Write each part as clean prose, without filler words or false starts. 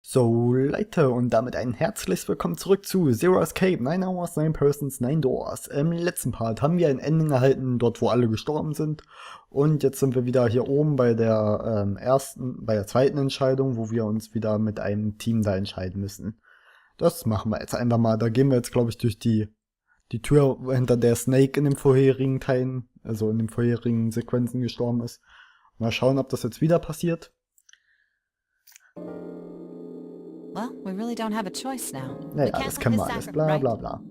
So Leute, und damit ein herzliches Willkommen zurück zu Zero Escape, 9 Hours, 9 Persons, 9 Doors. Im letzten Part haben wir ein Ending erhalten, dort wo alle gestorben sind. Und jetzt sind wir wieder hier oben bei der zweiten Entscheidung, wo wir uns wieder mit einem Team da entscheiden müssen. Das machen wir jetzt einfach mal. Da gehen wir jetzt, glaube ich, durch die Tür, hinter der Snake in den vorherigen Teilen, also in den vorherigen Sequenzen gestorben ist. Mal schauen, ob das jetzt wieder passiert. Well, we really don't have a choice now. Naja, das kennen wir alles. Bla bla bla.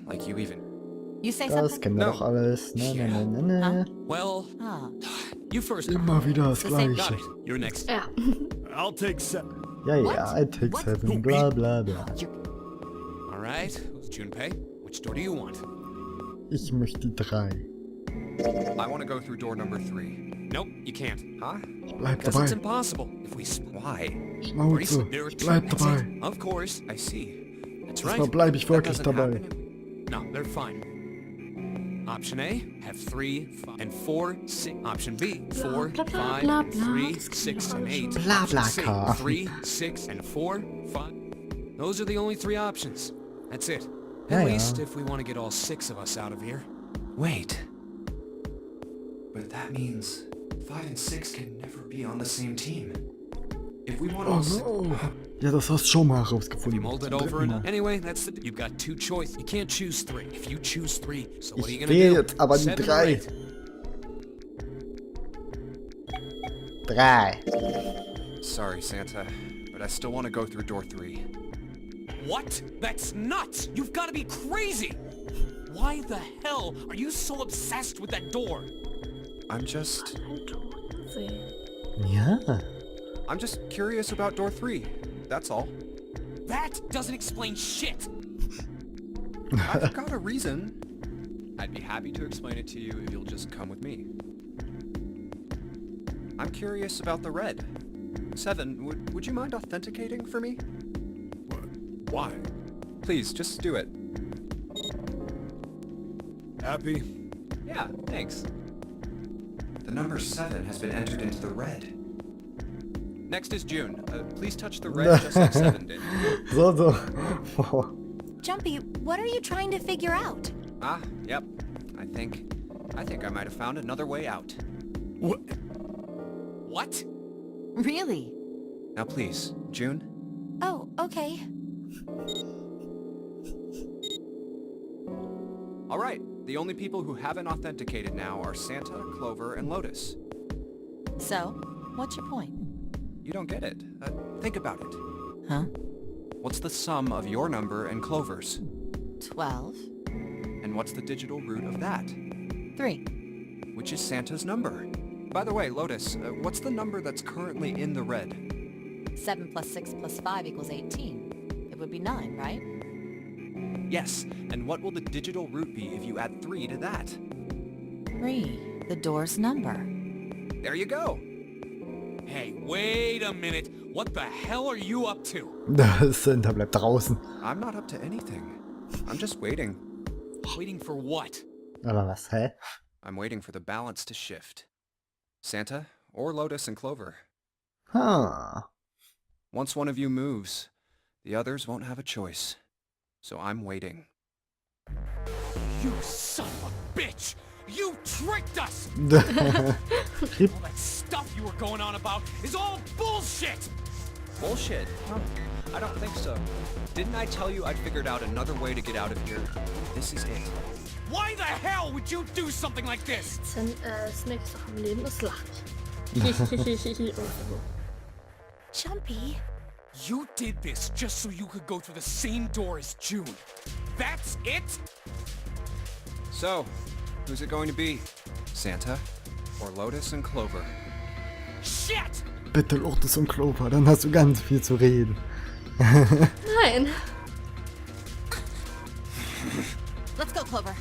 Like you even. You say Das something? kennen wir doch alles. Ne. Well, you first. Immer wieder das Got Gleiche. it. You're next. Ja. I'll take 7. Ja, I take 7, bla bla bla. All right. Junpei, which door do you want? Ich möchte 3. I want to go through door number 3. Nope, you can't. Huh? Bleib Because it's dabei. impossible. If we why? Schnauze, ich bleib dabei. Of course, I see. That's right. Diesmal bleib ich That wirklich doesn't dabei. happen. No, they're fine. Option A, have 3 and 4, 6. Option B, 4, bla, bla, 5, bla, bla. 3, Das 6, and 8. Bla, bla, Option C, car. 3, 6, and 4, 5. Those are the only 3 options. That's it. Ja, At ja. least if we want to get all 6 of us out of here. Wait. But that means 5 and 6 can never be on the same team. If we want Oh all no. Ja, das hast du schon mal If you herausgefunden. mulled it Zum over dritten and Mal. anyway, that's the you've got 2 choice. You can't choose 3. If you choose 3, so what are you Ich gonna wähle do? jetzt aber die 7 or 3. 8? 3. Sorry, Santa, but I still want to go through door 3. What? That's nuts! You've got to be crazy! Why the hell are you so obsessed with that door? I'm just Ja. curious about door 3. That's all. That doesn't explain shit! I've got a reason. I'd be happy to explain it to you if you'll just come with me. I'm curious about the red. 7, would you mind authenticating for me? Why? Please, just do it. Happy? Yeah, thanks. The number 7 has been entered into the red. Next is June. Please touch the red just like 7 did. So. Boah. Jumpy, what are you trying to figure out? Yep. I think I might have found another way out. What? Really? Now please, June. Oh, okay. All right. The only people who haven't authenticated now are Santa, Clover, and Lotus. So, what's your point? You don't get it. Think about it. Huh? What's the sum of your number and Clover's? 12. And what's the digital root of that? 3. Which is Santa's number. By the way, Lotus, what's the number that's currently in the red? 7 plus 6 plus 5 equals 18. It would be 9, right? Yes. And what will the digital root be if you add 3 to that? 3. The door's number. There you go. Hey, wait a minute. What the hell are you up to? Santa bleibt draußen. I'm not up to anything. I'm just waiting. Waiting for what? Aber was, hä? I'm waiting for the balance to shift. Santa, or Lotus and Clover. Huh. Once one of you moves, the others won't have a choice. So I'm waiting. You son of a bitch! You tricked us! All that stuff you were going on about is all bullshit! Bullshit. Huh? I don't think so. Didn't I tell you I'd figured out another way to get out of here? This is it. Why the hell would you do something like this? Snake ist doch am Leben, das lacht. Hihihihi. Jumpy? You did this just so you could go through the same door as June. That's it? So, who's it going to be? Santa or Lotus and Clover? Shit! Bitte Lotus und Clover, dann hast du ganz viel zu reden. Nein. Let's go, Clover.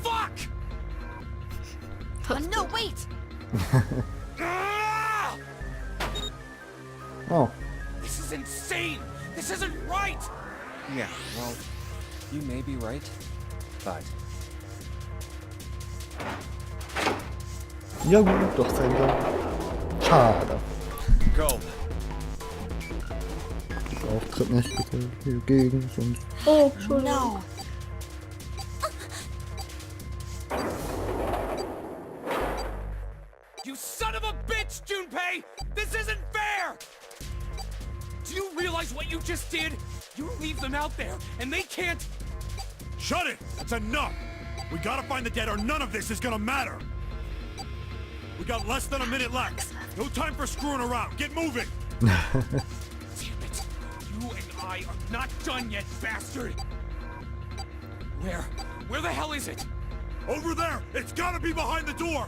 Fuck! No, wait! Ah! Oh. This is insane! This isn't right! Yeah, well, you may be right, but Ja gut, doch Santa. Schade. Go. Auftritt nicht bitte hier gegen sonst. Oh, Entschuldigung. No. You son of a bitch, Junpei! This isn't fair! Do you realize what you just did? You leave them out there, and they can't... Shut it! That's enough! We gotta find the dead or none of this is gonna matter! We got less than a minute left. No time for screwing around. Get moving! Damn it! You and I are not done yet, bastard! Where the hell is it? Over there! It's gotta be behind the door!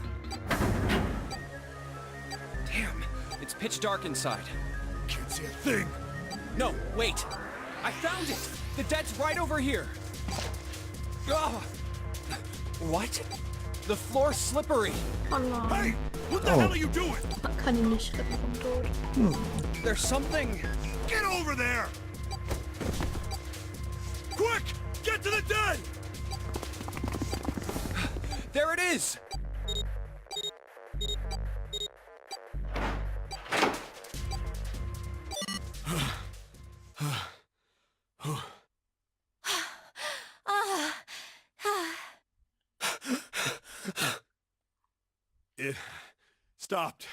Damn, it's pitch dark inside. Can't see a thing! No, wait. I found it. The dead's right over here. Ugh. What? The floor's slippery. Oh nein. Hey! What the hell are you doing? Man kann ihn nicht retten vom Tod. There's something... Get over there! Quick! Get to the dead! There it is! It stopped.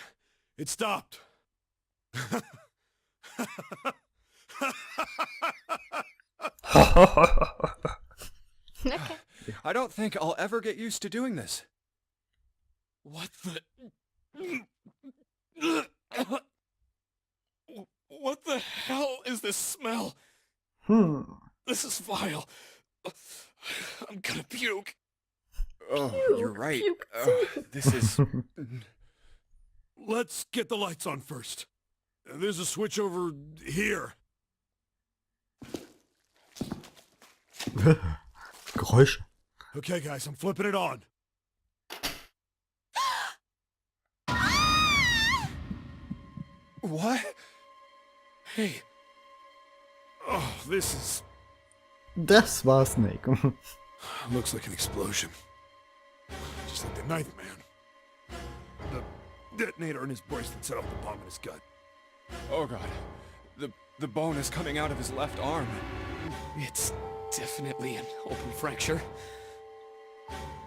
It stopped. Okay. I don't think I'll ever get used to doing this. What the... What the hell is this smell? This is vile. I'm gonna puke. Oh, you're right. puke This is... Let's get the lights on first. There's a switch over here. Geräusche. Okay, guys, I'm flipping it on. What? Hey. Oh, this is... Das war Snake. Looks like an explosion. Just like the Ninth Man. The detonator in his bracelet set off the bomb in his gut. Oh god. The bone is coming out of his left arm. It's definitely an open fracture.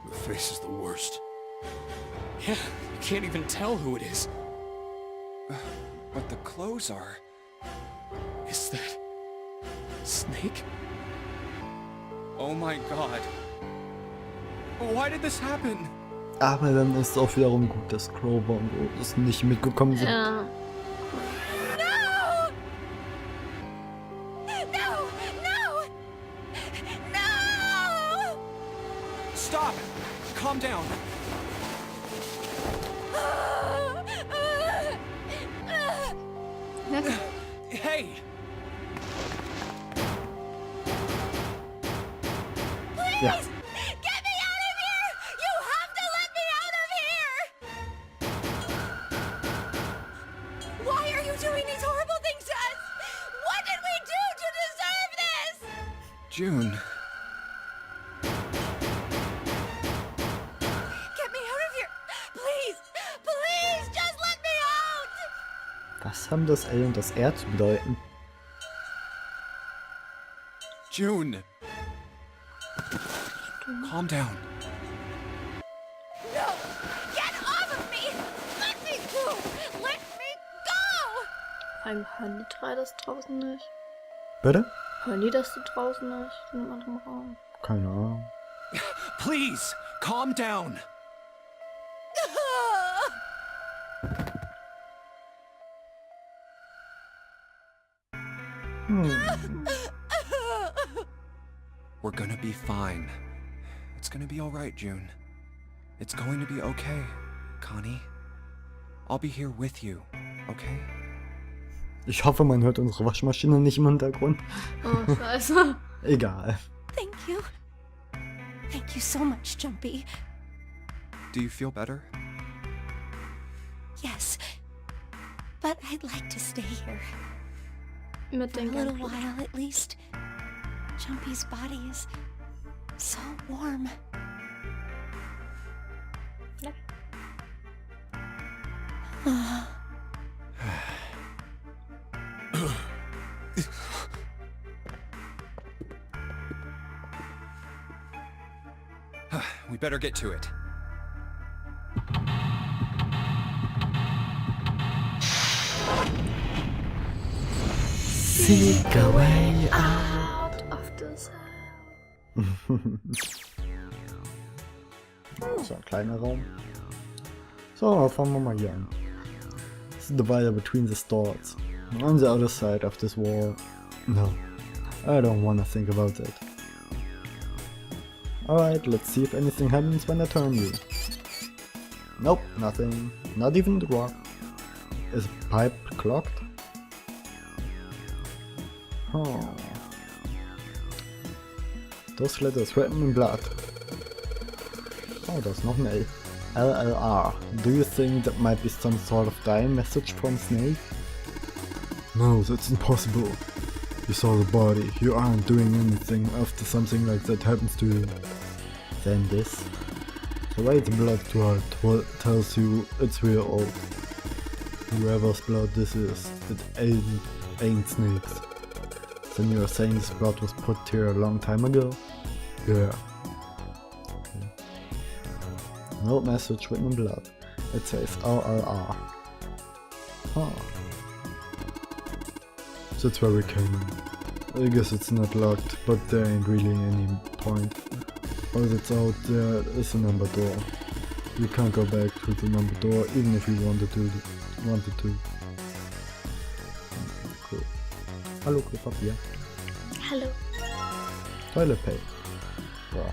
The face is the worst. Yeah, you can't even tell who it is. But the clothes are... Is that... Snake? Oh my god. Why did this happen? Aber dann ist es auch wiederum gut, dass Grover und Otis nicht mitgekommen sind. Ja. No! No! No! No! Stop! Calm down. Hey! Ja. Get me out of here! You have to let me out of here! Why are you doing these horrible things to us? What did we do to deserve this? June. Get me out of here! Please! Please! Just let me out! Was haben das L und das R zu bedeuten? June. Calm down. No! Get off of me! Let me go! Let me go! Hören die drei das draußen nicht? Bitte? Hören die das da draußen nicht? In einem anderen Raum? Keine Ahnung. Please, calm down. We're gonna be fine. It's gonna be alright, June. It's going to be okay, Connie. I'll be here with you, okay? Ich hoffe, man hört unsere Waschmaschine nicht im Hintergrund. Oh, scheiße. Egal. Thank you. Thank you so much, Jumpy. Do you feel better? Yes. But I'd like to stay here. Mit For a den little ganzen... while, at least. Jumpy's body is so warm. Ja. We better get to it. Seek a way Out of this So ein kleiner Raum. So, fangen wir mal hier an. This is the divider between the stores. On the other side of this wall. No, I don't wanna think about that. Alright, let's see if anything happens when I turn you. Nope, nothing. Not even the rock. Is a pipe clogged? Oh. Those letters written in blood. Oh, there's noch ein L. LLR. Do you think that might be some sort of dying message from Snake? No, that's impossible. You saw the body. You aren't doing anything after something like that happens to you. Then this. The way the blood clot tells you it's real old. Whoever's blood this is, it ain't Snake's. Then you are saying this blood was put here a long time ago? Yeah. Okay. No message written in blood. It says RRR. Huh. That's where we came in. I guess it's not locked, but there ain't really any point. All that's out there is a number door. You can't go back to the number door even if you wanted to. Cool. Hallo, Klopapier. Hallo. Toilet paper. Wow.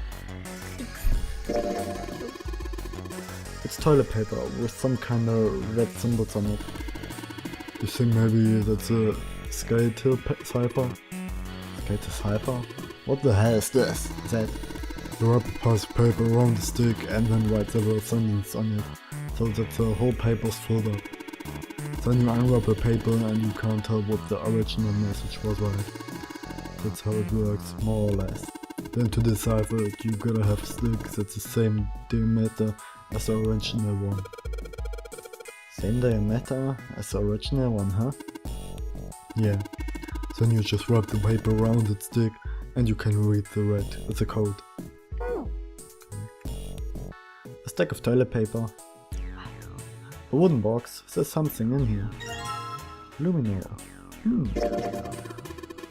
It's toilet paper with some kind of red symbols on it. You think maybe that's a skeletal cipher? Skeletal cipher? What the hell is this? That the rubber passes paper around the stick and then writes several sentences on it, so that the whole paper is filled up. Then you unwrap the paper and you can't tell what the original message was, right? That's how it works, more or less. Then to decipher it, you gotta have a stick that's the same diameter as the original one. Same diameter as the original one, huh? Yeah. Then you just wrap the paper around the stick and you can read the code. A stack of toilet paper. A wooden box. There's something in here. Luminol.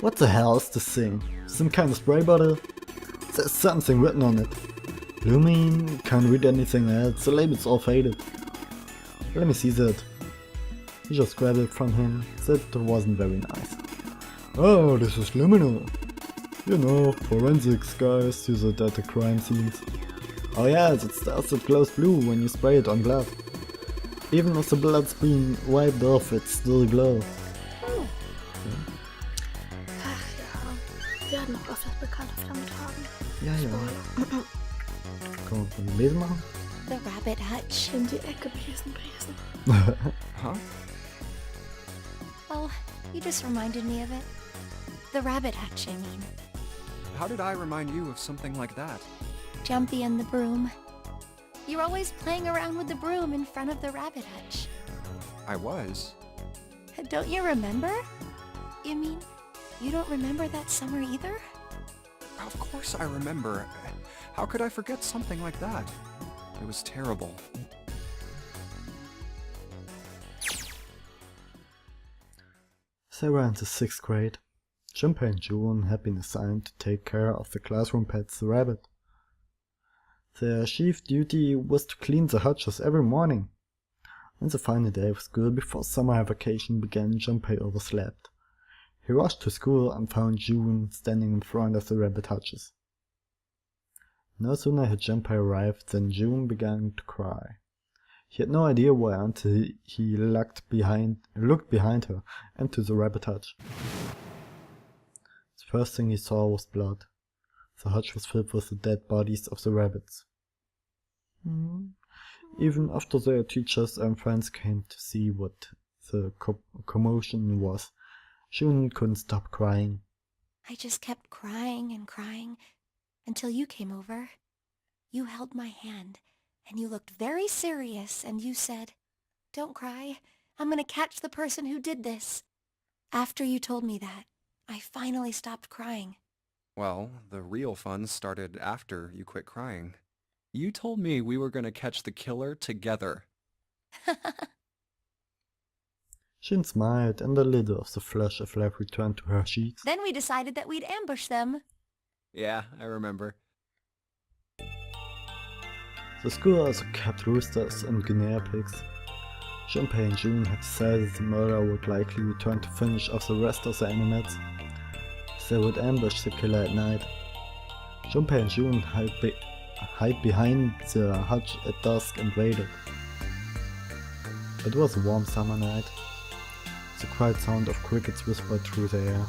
What the hell is this thing? Some kind of spray bottle? There's something written on it. Lumin, can't read anything else, the label's all faded. Let me see that. He just grabbed it from him. That wasn't very nice. Oh, this is Luminol. You know, forensics guys use it at the crime scenes. Oh yeah, it starts to glows blue when you spray it on blood. Even if the blood's been wiped off, it still glows. Ach ja, wir werden noch öfters Bekanntes damit haben. Ja, ja. Kann man von Lesen machen? The rabbit hutch. In die Ecke besen. Huh? Oh, you just reminded me of it. The rabbit hutch, I mean. How did I remind you of something like that? Jumpy and the broom. You're always playing around with the broom in front of the rabbit hutch. I was. Don't you remember? You mean, you don't remember that summer either? Of course I remember. How could I forget something like that? It was terrible. Sarah in the 6th grade. Junpei and June had been assigned to take care of the classroom pets, the rabbit. Their chief duty was to clean the hutches every morning. On the final day of school before summer vacation began, Junpei overslept. He rushed to school and found June standing in front of the rabbit hutches. No sooner had Junpei arrived than June began to cry. He had no idea why until he looked behind her and to the rabbit hutch. The first thing he saw was blood. The hutch was filled with the dead bodies of the rabbits. Even after their teachers and friends came to see what the commotion was, June couldn't stop crying. I just kept crying and crying until you came over. You held my hand, and you looked very serious, and you said, "Don't cry. I'm gonna catch the person who did this." After you told me that, I finally stopped crying. Well, the real fun started after you quit crying. You told me we were gonna catch the killer together. June smiled, and a little of the flush of life returned to her cheeks. Then we decided that we'd ambush them. Yeah, I remember. The school also kept roosters and guinea pigs. Junpei and June had decided the murderer would likely return to finish off the rest of the animals. They would ambush the killer at night. Junpei and June hid behind the hutch at dusk and waited. It was a warm summer night. The quiet sound of crickets whispered through the air.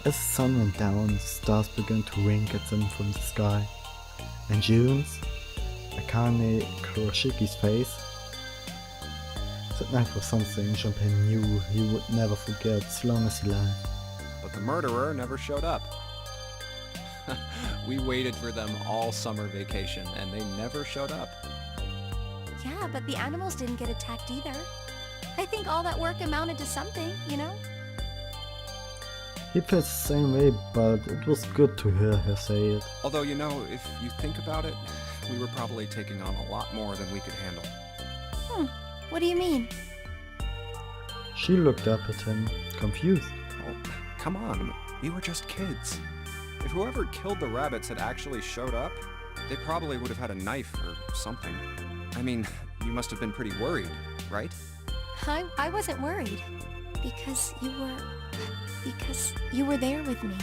As the sun went down, the stars began to wink at them from the sky. And June's, Akane Kuroshiki's face. That night was something Junpei knew he would never forget as long as he lived. But the murderer never showed up. We waited for them all summer vacation, and they never showed up. Yeah, but the animals didn't get attacked either. I think all that work amounted to something, you know? He felt the same way, but it was good to hear her say it. Although, you know, if you think about it, we were probably taking on a lot more than we could handle. What do you mean? She looked up at him, confused. Oh, come on, we were just kids. If whoever killed the rabbits had actually showed up, they probably would have had a knife or something. I mean, you must have been pretty worried, right? I wasn't worried. Because you were there with me.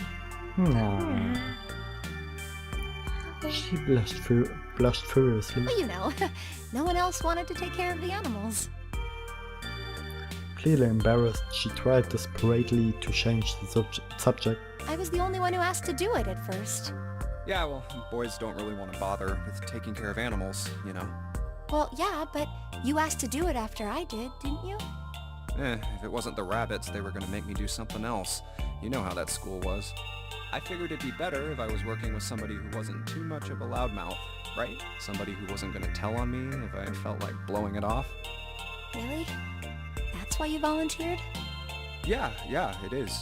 No. She blushed furiously. Well, you know, no one else wanted to take care of the animals. Clearly embarrassed, she tried desperately to change the subject. I was the only one who asked to do it at first. Yeah, well, boys don't really want to bother with taking care of animals, you know. Well, yeah, but you asked to do it after I did, didn't you? If it wasn't the rabbits, they were gonna make me do something else. You know how that school was. I figured it'd be better if I was working with somebody who wasn't too much of a loudmouth, right? Somebody who wasn't gonna tell on me if I felt like blowing it off. Really? That's why you volunteered? Yeah, it is.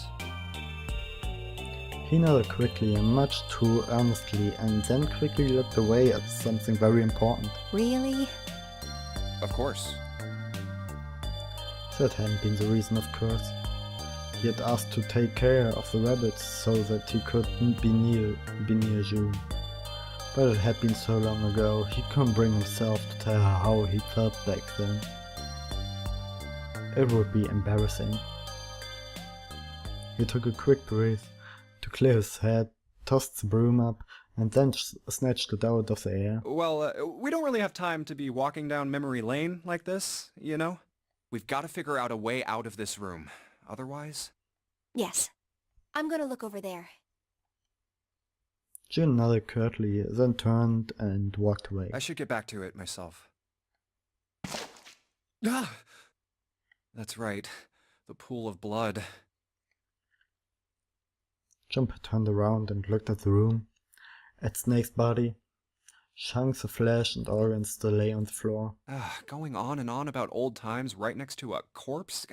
He nodded quickly and much too earnestly, and then quickly looked away at something very important. Really? Of course. That hadn't been the reason, of course. He had asked to take care of the rabbits so that he couldn't be near June. But it had been so long ago, he couldn't bring himself to tell her how he felt back then. It would be embarrassing. He took a quick breath to clear his head, tossed the broom up, and then snatched it out of the air. Well, we don't really have time to be walking down memory lane like this, you know? We've got to figure out a way out of this room. Otherwise... Yes. I'm gonna look over there. June nodded curtly, then turned and walked away. I should get back to it myself. Ah! That's right. The pool of blood. Junpei turned around and looked at the room. At Snake's body. Chunks of flesh and organs still lay on the floor. Going on and on about old times right next to a corpse?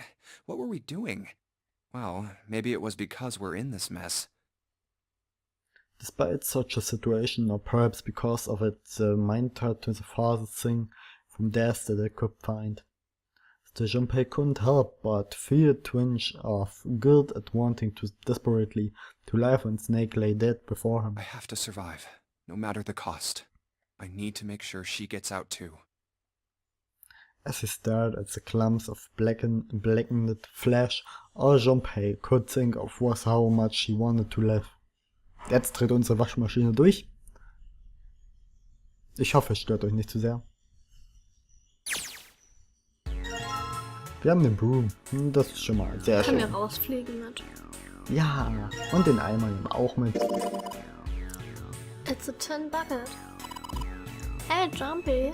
What were we doing? Well, maybe it was because we're in this mess. Despite such a situation, or perhaps because of it, the mind turned to the farthest thing from death that it could find. Still, Junpei couldn't help but feel a twinge of guilt at wanting to desperately to life when Snake lay dead before him. I have to survive, no matter the cost. I need to make sure she gets out too. As he stared at the clumps of blackened flesh, all Junpei could think of was how much he wanted to live. Jetzt dreht unsere Waschmaschine durch. Ich hoffe, es stört euch nicht zu sehr. Wir haben den Broom. Das ist schon mal sehr Kann schön. ja rausfliegen mit. Ja, und den Eimer nehmen wir auch mit. It's a tin bucket. Hey, Jumpy.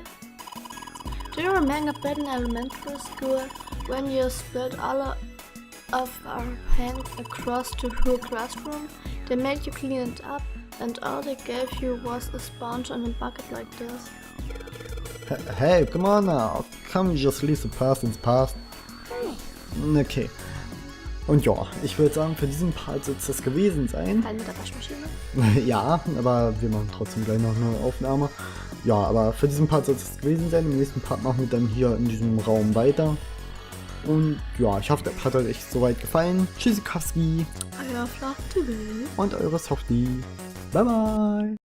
Do you remember back in elementary school when you spilled all of our paint across the whole classroom? They made you clean it up and all they gave you was a sponge and a bucket like this. Hey, come on now. Come just leave the past ins past. Okay. Und ja, ich würde sagen, für diesen Part soll es das gewesen sein. Halt mit der Waschmaschine. Ja, aber wir machen trotzdem gleich noch eine Aufnahme. Ja, aber für diesen Part soll es gewesen sein. Im nächsten Part machen wir dann hier in diesem Raum weiter. Und ja, ich hoffe, der Part hat euch soweit gefallen. Tschüssikowski Euer FlastTv. und eure Softie. Bye bye.